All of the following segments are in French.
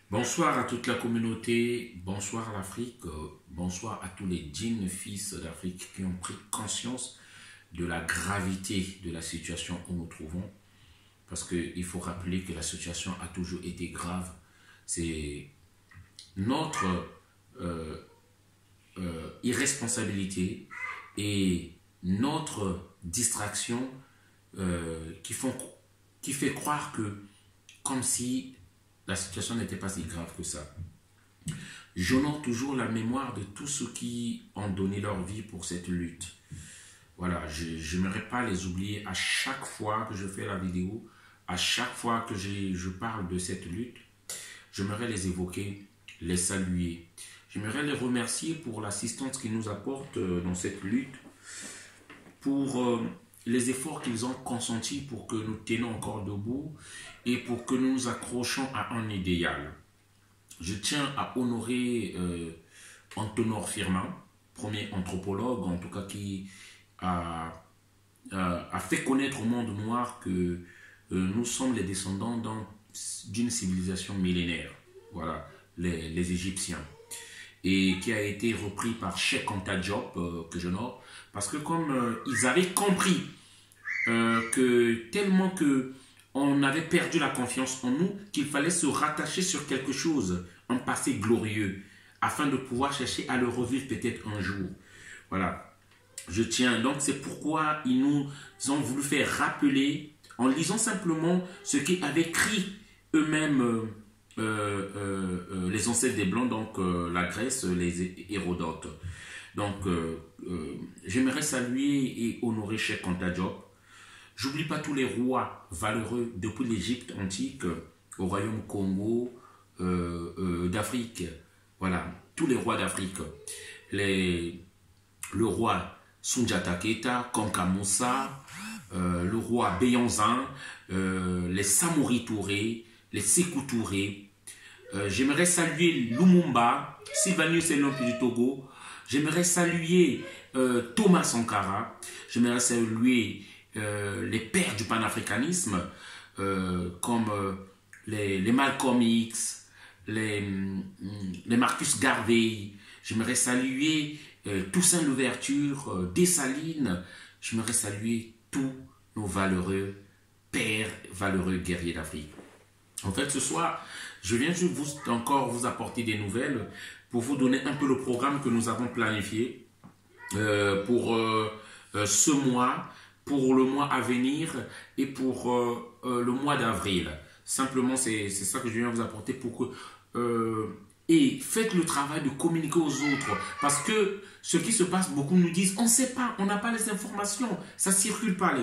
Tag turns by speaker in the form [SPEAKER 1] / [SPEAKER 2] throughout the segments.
[SPEAKER 1] Bonsoir à toute la communauté, bonsoir à l'Afrique, bonsoir à tous les djinns fils d'Afrique qui ont pris conscience de la gravité de la situation où nous trouvons. Parce qu'il faut rappeler que la situation a toujours été grave. C'est notre irresponsabilité et notre distraction qui fait croire que, comme si la situation n'était pas si grave que ça. J'honore toujours la mémoire de tous ceux qui ont donné leur vie pour cette lutte. Voilà, je n'aimerais pas les oublier à chaque fois que je fais la vidéo, à chaque fois que je parle de cette lutte. J'aimerais les évoquer, les saluer. J'aimerais les remercier pour l'assistance qu'ils nous apportent dans cette lutte, pour les efforts qu'ils ont consentis pour que nous tenions encore debout et pour que nous nous accrochions à un idéal. Je tiens à honorer Antonor Firmin, premier anthropologue, en tout cas qui a fait connaître au monde noir que nous sommes les descendants d'une civilisation millénaire, voilà, les Égyptiens, et qui a été repris par Cheikh Anta Diop, que j'honore, parce que comme ils avaient compris que tellement que on avait perdu la confiance en nous, qu'il fallait se rattacher sur quelque chose, un passé glorieux, afin de pouvoir chercher à le revivre peut-être un jour. Voilà. Je tiens, donc c'est pourquoi ils nous ont voulu faire rappeler, en lisant simplement ce qu'avaient écrit eux-mêmes les ancêtres des Blancs, donc la Grèce, les Hérodotes. Donc, j'aimerais saluer et honorer Cheikh Anta Diop. J'oublie pas tous les rois valeureux depuis l'Égypte antique au royaume Congo, d'Afrique. Voilà, tous les rois d'Afrique. Le roi Sundiata Keita, Kanka Moussa, le roi Béyanzin, les Samori Touré, les Sékou Touré. J'aimerais saluer Lumumba, Sylvanus Elompi du Togo. J'aimerais saluer Thomas Sankara. J'aimerais saluer les pères du panafricanisme, comme les Malcolm X, les Marcus Garvey. J'aimerais saluer Toussaint Louverture, Dessalines. J'aimerais saluer tous nos valeureux pères, valeureux guerriers d'Afrique. En fait, ce soir, je viens encore vous apporter des nouvelles pour vous donner un peu le programme que nous avons planifié pour ce mois, pour le mois à venir et pour le mois d'avril. Simplement, c'est ça que je viens vous apporter pour que... et faites le travail de communiquer aux autres. Parce que ce qui se passe, beaucoup nous disent, on ne sait pas, on n'a pas les informations. Ça ne circule pas,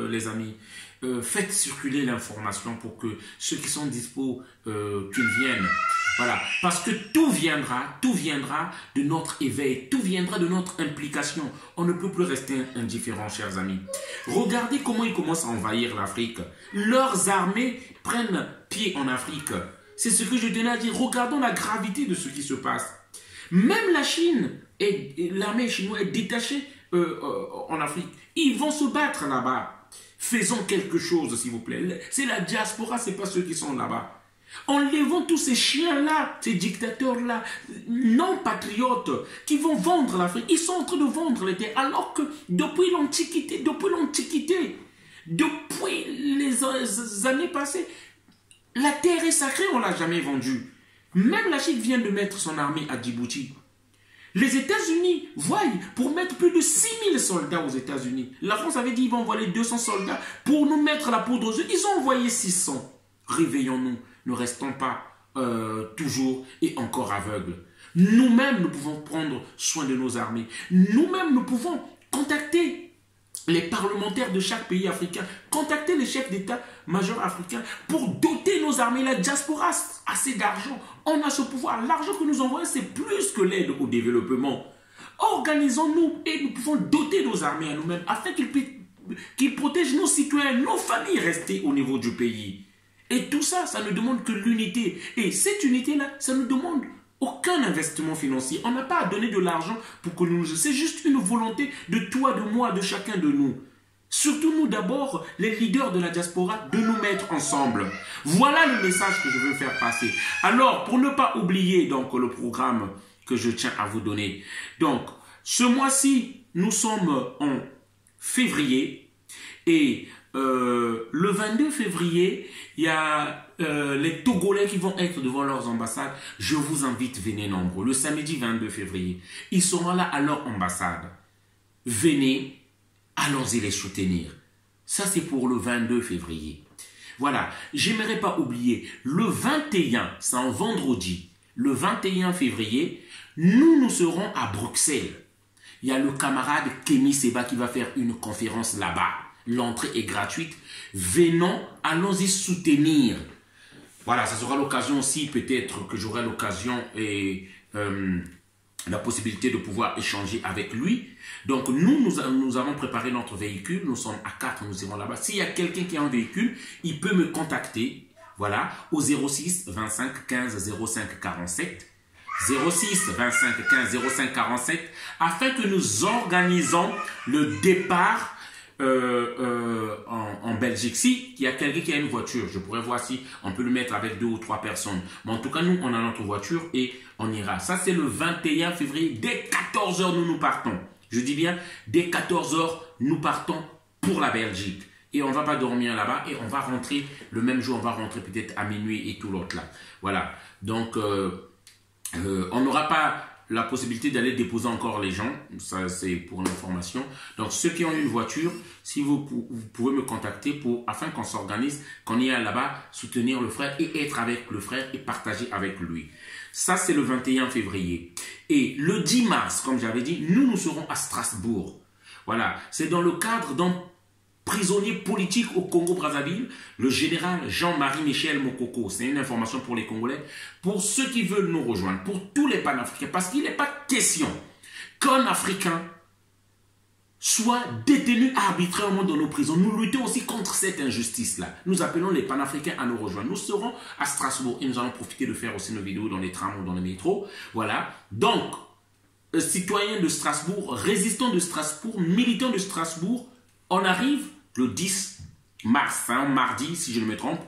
[SPEAKER 1] les amis. Faites circuler l'information pour que ceux qui sont dispo, qu'ils viennent. Voilà, parce que tout viendra de notre éveil, tout viendra de notre implication. On ne peut plus rester indifférent, chers amis. Regardez comment ils commencent à envahir l'Afrique. Leurs armées prennent pied en Afrique. C'est ce que je tenais à dire. Regardons la gravité de ce qui se passe. Même la Chine, l'armée chinoise est détachée en Afrique. Ils vont se battre là-bas. Faisons quelque chose, s'il vous plaît. C'est la diaspora, ce n'est pas ceux qui sont là-bas. Enlevons tous ces chiens-là, ces dictateurs-là, non-patriotes, qui vont vendre l'Afrique. Ils sont en train de vendre les terres, alors que depuis l'Antiquité, depuis les années passées, la terre est sacrée, on ne l'a jamais vendue. Même la Chine vient de mettre son armée à Djibouti. Les États-Unis voient pour mettre plus de 6000 soldats aux États-Unis. La France avait dit qu'ils vont envoyer 200 soldats pour nous mettre la poudre aux yeux. Ils ont envoyé 600. Réveillons-nous. Ne restons pas toujours et encore aveugles. Nous-mêmes, nous pouvons prendre soin de nos armées. Nous-mêmes, nous pouvons contacter les parlementaires de chaque pays africain, contacter les chefs d'État-major africains pour doter nos armées. La diaspora a assez d'argent. On a ce pouvoir. L'argent que nous envoyons, c'est plus que l'aide au développement. Organisons-nous et nous pouvons doter nos armées à nous-mêmes afin qu'ils protègent nos citoyens, nos familles restées au niveau du pays. Et tout ça, ça ne demande que l'unité. Et cette unité-là, ça ne demande aucun investissement financier. On n'a pas à donner de l'argent pour que nous... C'est juste une volonté de toi, de moi, de chacun de nous. Surtout nous d'abord, les leaders de la diaspora, de nous mettre ensemble. Voilà le message que je veux faire passer. Alors, pour ne pas oublier donc le programme que je tiens à vous donner. Donc, ce mois-ci, nous sommes en février et le 22 février, il y a les Togolais qui vont être devant leurs ambassades. Je vous invite, venez nombreux. Le samedi 22 février, ils seront là à leur ambassade. Venez. Allons-y les soutenir. Ça, c'est pour le 22 février. Voilà. J'aimerais pas oublier, le 21, c'est un vendredi, le 21 février, nous serons à Bruxelles. Il y a le camarade Kémy Seba qui va faire une conférence là-bas. L'entrée est gratuite. Venons, allons-y soutenir. Voilà, ça sera l'occasion aussi, peut-être que j'aurai l'occasion et la possibilité de pouvoir échanger avec lui. Donc nous avons préparé notre véhicule, nous sommes à 4, nous irons là-bas. S'il y a quelqu'un qui a un véhicule, il peut me contacter, voilà, au 06 25 15 05 47, 06 25 15 05 47, afin que nous organisons le départ en Belgique. Si il y a quelqu'un qui a une voiture, je pourrais voir si on peut le mettre avec 2 ou 3 personnes. Mais en tout cas, nous, on a notre voiture et on ira. Ça, c'est le 21 février. Dès 14 h, nous partons. Je dis bien, dès 14 h, nous partons pour la Belgique. Et on ne va pas dormir là-bas et on va rentrer le même jour. On va rentrer peut-être à minuit et tout l'autre là. Voilà. Donc, on n'aura pas la possibilité d'aller déposer encore les gens, ça c'est pour l'information. Donc ceux qui ont une voiture, si vous pouvez me contacter afin qu'on s'organise, qu'on y aille là-bas, soutenir le frère et être avec le frère et partager avec lui. Ça c'est le 21 février. Et le 10 mars, comme j'avais dit, nous serons à Strasbourg. Voilà, c'est dans le cadre d'un prisonnier politique au Congo-Brazzaville, le général Jean-Marie Michel Mokoko. C'est une information pour les Congolais, pour ceux qui veulent nous rejoindre, pour tous les panafricains, parce qu'il n'est pas question qu'un Africain soit détenu arbitrairement dans nos prisons. Nous luttons aussi contre cette injustice-là. Nous appelons les panafricains à nous rejoindre. Nous serons à Strasbourg et nous allons profiter de faire aussi nos vidéos dans les trams ou dans les métros. Voilà. Donc, citoyens de Strasbourg, résistants de Strasbourg, militants de Strasbourg, on arrive le 10 mars, hein, mardi, si je ne me trompe.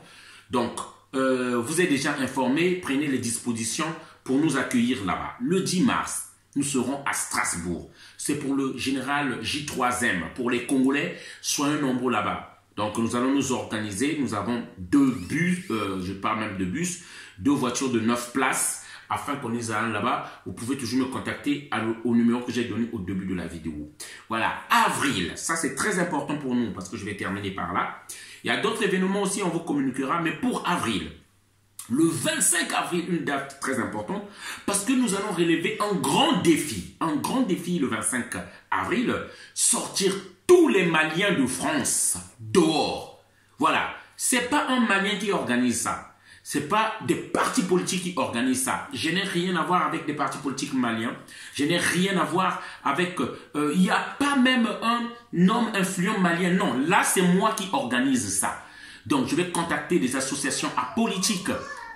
[SPEAKER 1] Donc, vous êtes déjà informés, prenez les dispositions pour nous accueillir là-bas. Le 10 mars, nous serons à Strasbourg. C'est pour le général J3M. Pour les Congolais, soyez nombreux là-bas. Donc, nous allons nous organiser. Nous avons 2 bus, je parle même de bus, 2 voitures de 9 places. Afin qu'on les aille là-bas, vous pouvez toujours me contacter au numéro que j'ai donné au début de la vidéo. Voilà, avril, ça c'est très important pour nous parce que je vais terminer par là. Il y a d'autres événements aussi, on vous communiquera, mais pour avril, le 25 avril, une date très importante, parce que nous allons relever un grand défi le 25 avril, sortir tous les Maliens de France dehors. Voilà, c'est pas un Malien qui organise ça. C'est pas des partis politiques qui organisent ça. Je n'ai rien à voir avec des partis politiques maliens. Je n'ai rien à voir avec... Il n'y a pas même un homme influent malien. Non, là, c'est moi qui organise ça. Donc, je vais contacter des associations apolitiques,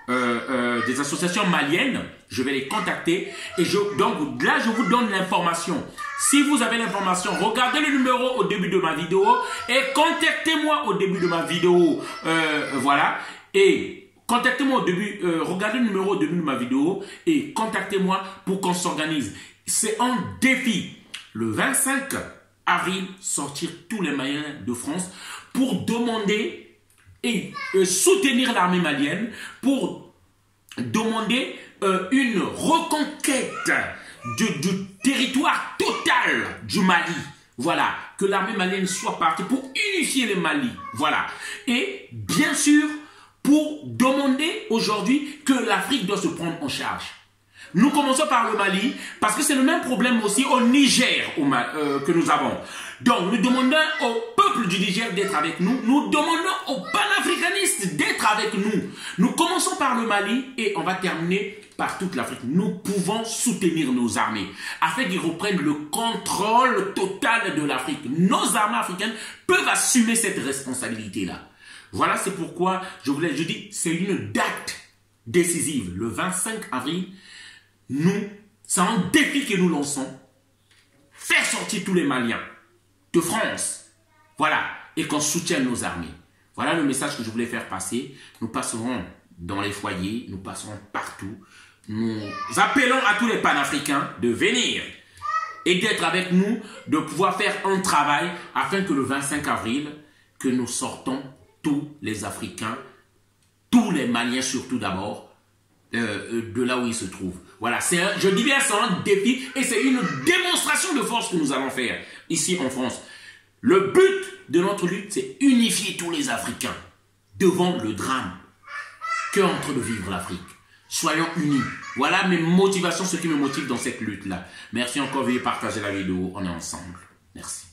[SPEAKER 1] des associations maliennes. Je vais les contacter. Et donc, là, je vous donne l'information. Si vous avez l'information, regardez le numéro au début de ma vidéo et contactez-moi au début de ma vidéo. Voilà. Et... contactez-moi au début, regardez le numéro au début de ma vidéo et contactez-moi pour qu'on s'organise. C'est un défi. Le 25 avril, sortir tous les Maliens de France pour demander et soutenir l'armée malienne, pour demander une reconquête du territoire total du Mali. Voilà, que l'armée malienne soit partie pour unifier le Mali. Voilà. Et bien sûr, pour demander aujourd'hui que l'Afrique doit se prendre en charge. Nous commençons par le Mali, parce que c'est le même problème aussi au Niger que nous avons. Donc, nous demandons au peuple du Niger d'être avec nous. Nous demandons aux panafricanistes d'être avec nous. Nous commençons par le Mali et on va terminer par toute l'Afrique. Nous pouvons soutenir nos armées afin qu'ils reprennent le contrôle total de l'Afrique. Nos armées africaines peuvent assumer cette responsabilité-là. Voilà, c'est pourquoi je dis, c'est une date décisive. Le 25 avril, c'est un défi que nous lançons. Faire sortir tous les Maliens de France Voilà, et qu'on soutienne nos armées. Voilà le message que je voulais faire passer. Nous passerons dans les foyers, nous passerons partout. Nous appelons à tous les panafricains de venir et d'être avec nous, de pouvoir faire un travail afin que le 25 avril, que nous sortons tous les Africains, tous les Maliens surtout d'abord, de là où ils se trouvent. Voilà, je dis bien c'est un défi et c'est une démonstration de force que nous allons faire ici en France. Le but de notre lutte, c'est unifier tous les Africains devant le drame qu'est en train de vivre l'Afrique. Soyons unis. Voilà mes motivations, ce qui me motive dans cette lutte-là. Merci encore, veuillez partager la vidéo. On est ensemble. Merci.